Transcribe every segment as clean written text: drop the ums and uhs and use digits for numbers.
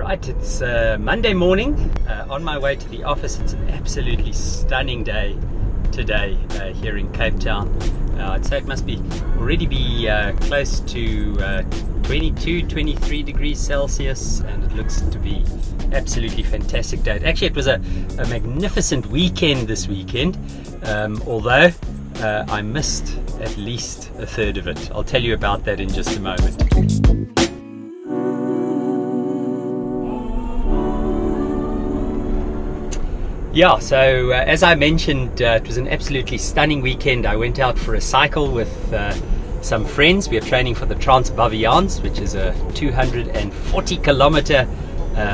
Right, it's Monday morning, on my way to the office. It's an absolutely stunning day today here in Cape Town. I'd say it must already be close to 22, 23 degrees Celsius, and it looks to be absolutely fantastic day. Actually, it was a magnificent weekend this weekend, although I missed at least a third of it. I'll tell you about that in just a moment. Yeah, so as I mentioned, it was an absolutely stunning weekend. I went out for a cycle with some friends. We are training for the Trans-Baviaans, which is a 240-kilometer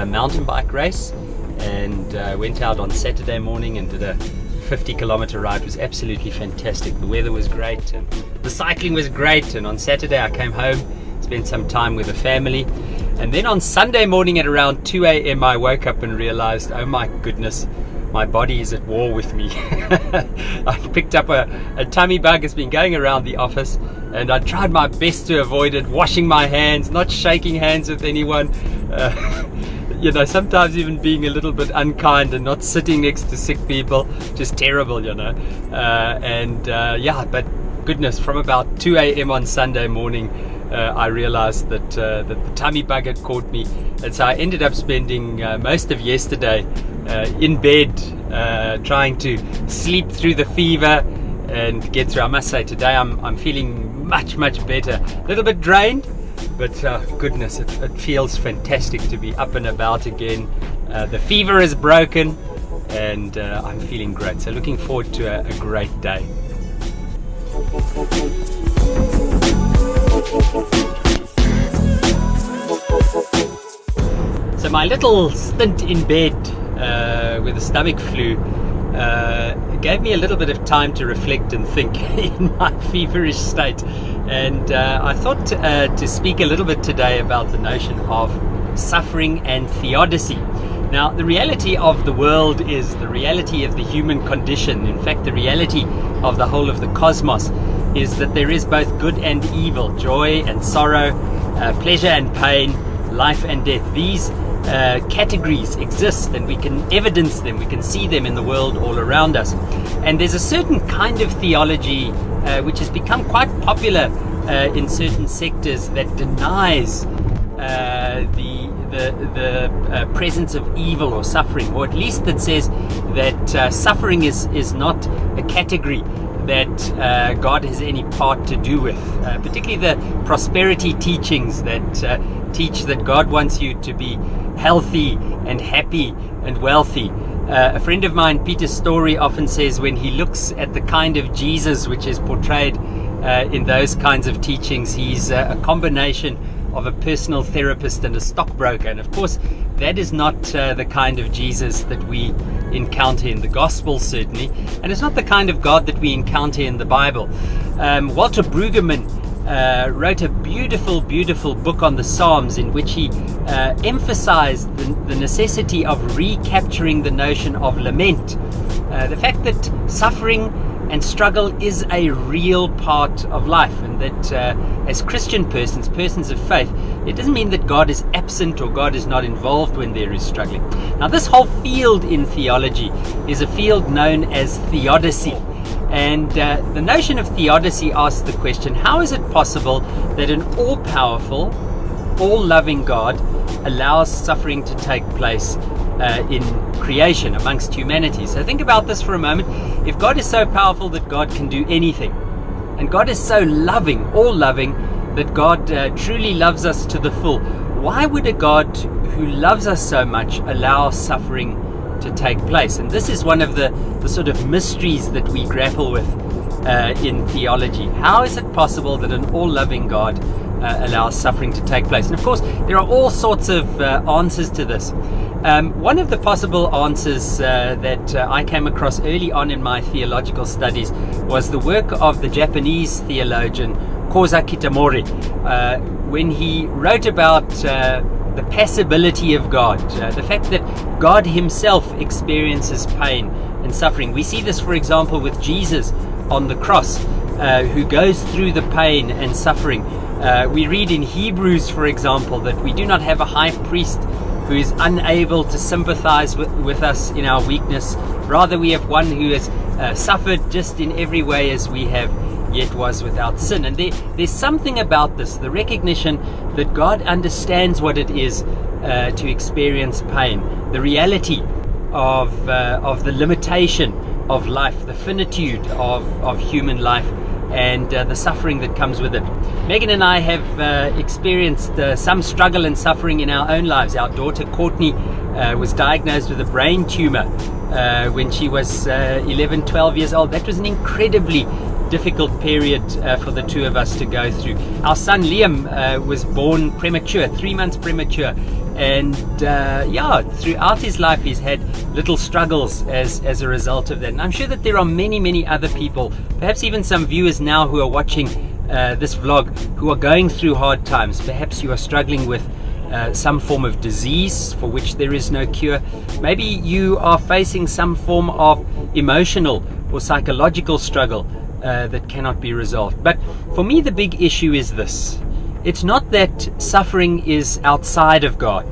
mountain bike race, and went out on Saturday morning and did a 50-kilometer ride. It was absolutely fantastic. The weather was great and the cycling was great, and on Saturday I came home, spent some time with the family, and then on Sunday morning at around 2 a.m. I woke up and realized, oh my goodness, my body is at war with me. I picked up a tummy bug. It's been going around the office, and I tried my best to avoid it, washing my hands, not shaking hands with anyone, sometimes even being a little bit unkind and not sitting next to sick people. Just terrible, but goodness, from about 2 a.m. on Sunday morning, I realized that the tummy bug had caught me, and so I ended up spending most of yesterday in bed, trying to sleep through the fever and get through. I must say today I'm feeling much better, a little bit drained, but goodness, it feels fantastic to be up and about again. The fever is broken, and I'm feeling great, so looking forward to a great day. So my little stint in bed with the stomach flu gave me a little bit of time to reflect and think in my feverish state, and I thought to speak a little bit today about the notion of suffering and theodicy. Now, the reality of the world is the reality of the human condition. In fact, the reality of the whole of the cosmos is that there is both good and evil, joy and sorrow, pleasure and pain, life and death. These categories exist, and we can evidence them, we can see them in the world all around us. And there's a certain kind of theology which has become quite popular in certain sectors that denies the presence of evil or suffering, or at least that says that suffering is not a category that God has any part to do with, particularly the prosperity teachings that teach that God wants you to be healthy and happy and wealthy. A friend of mine, Peter Story, often says when he looks at the kind of Jesus which is portrayed in those kinds of teachings, he's a combination of a personal therapist and a stockbroker. And of course, that is not the kind of Jesus that we encounter in the Gospel, certainly, and it's not the kind of God that we encounter in the Bible. Walter Brueggemann wrote a beautiful book on the Psalms, in which he emphasized the necessity of recapturing the notion of lament, the fact that suffering and struggle is a real part of life, and that as Christian persons of faith, it doesn't mean that God is absent or God is not involved when there is struggling. Now, this whole field in theology is a field known as theodicy. And the notion of theodicy asks the question, how is it possible that an all-powerful, all-loving God allows suffering to take place in creation amongst humanity? So think about this for a moment. If God is so powerful that God can do anything, and God is so loving, all-loving, that God truly loves us to the full, why would a God who loves us so much allow suffering to take place? And this is one of the sort of mysteries that we grapple with in theology. How is it possible that an all-loving God allows suffering to take place? And of course, there are all sorts of answers to this. One of the possible answers that I came across early on in my theological studies was the work of the Japanese theologian Koza Kitamori, when he wrote about the passibility of God, the fact that God himself experiences pain and suffering. We see this, for example, with Jesus on the cross, who goes through the pain and suffering. We read in Hebrews, for example, that we do not have a high priest who is unable to sympathize with us in our weakness. Rather, we have one who has suffered just in every way as we have, yet was without sin. And there's something about this, the recognition that God understands what it is to experience pain, the reality of the limitation of life, the finitude of human life, and the suffering that comes with it. Megan and I have experienced some struggle and suffering in our own lives. Our daughter Courtney was diagnosed with a brain tumor when she was 11, 12 years old. That was an incredibly difficult period for the two of us to go through. Our son Liam was born premature, 3 months premature, and throughout his life he's had little struggles as a result of that. And I'm sure that there are many other people, perhaps even some viewers now who are watching this vlog, who are going through hard times. Perhaps you are struggling with some form of disease for which there is no cure. Maybe you are facing some form of emotional or psychological struggle that cannot be resolved. But for me, the big issue is this. It's not that suffering is outside of God.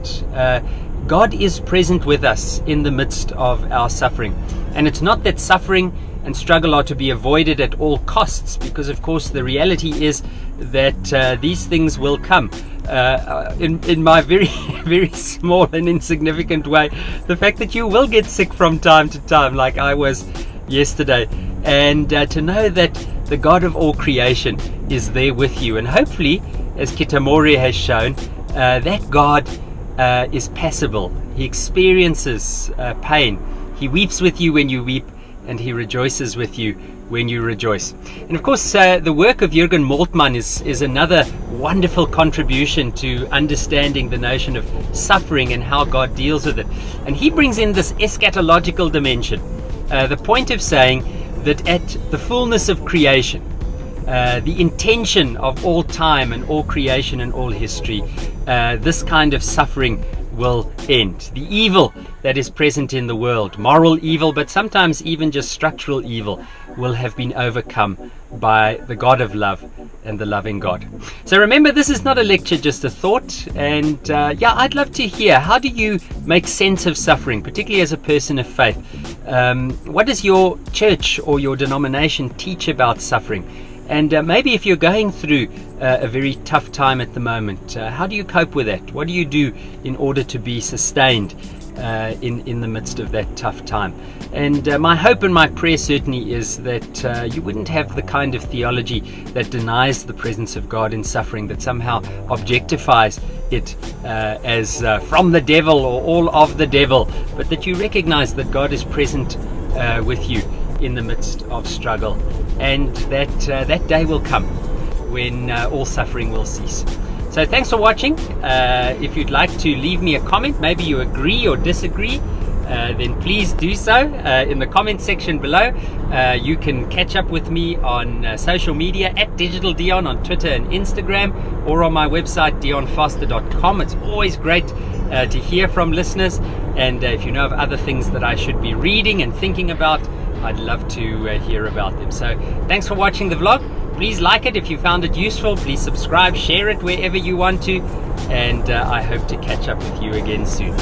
God is present with us in the midst of our suffering. And it's not that suffering and struggle are to be avoided at all costs, because of course the reality is that these things will come. In my very small and insignificant way, the fact that you will get sick from time to time, like I was yesterday, and to know that the God of all creation is there with you. And hopefully, as Kitamori has shown, that God is passible. He experiences pain. He weeps with you when you weep, and he rejoices with you when you rejoice. And of course, the work of Jürgen Moltmann is another wonderful contribution to understanding the notion of suffering and how God deals with it. And he brings in this eschatological dimension, the point of saying that at the fullness of creation, the intention of all time and all creation and all history, this kind of suffering will end. The evil that is present in the world, moral evil, but sometimes even just structural evil, will have been overcome by the God of love and the loving God. So remember, this is not a lecture, just a thought. And I'd love to hear, how do you make sense of suffering, particularly as a person of faith? What does your church or your denomination teach about suffering? And maybe if you're going through a very tough time at the moment, how do you cope with that? What do you do in order to be sustained in the midst of that tough time? And my hope and my prayer certainly is that you wouldn't have the kind of theology that denies the presence of God in suffering, that somehow objectifies it as from the devil or all of the devil, but that you recognize that God is present with you in the midst of struggle, and that day will come when all suffering will cease. So thanks for watching. If you'd like to leave me a comment, maybe you agree or disagree, then please do so in the comment section below. You can catch up with me on social media at Digital Dion on Twitter and Instagram, or on my website dionforster.com. It's always great to hear from listeners, and if you know of other things that I should be reading and thinking about, I'd love to hear about them. So thanks for watching the vlog. Please like it if you found it useful. Please subscribe, share it wherever you want to, and I hope to catch up with you again soon.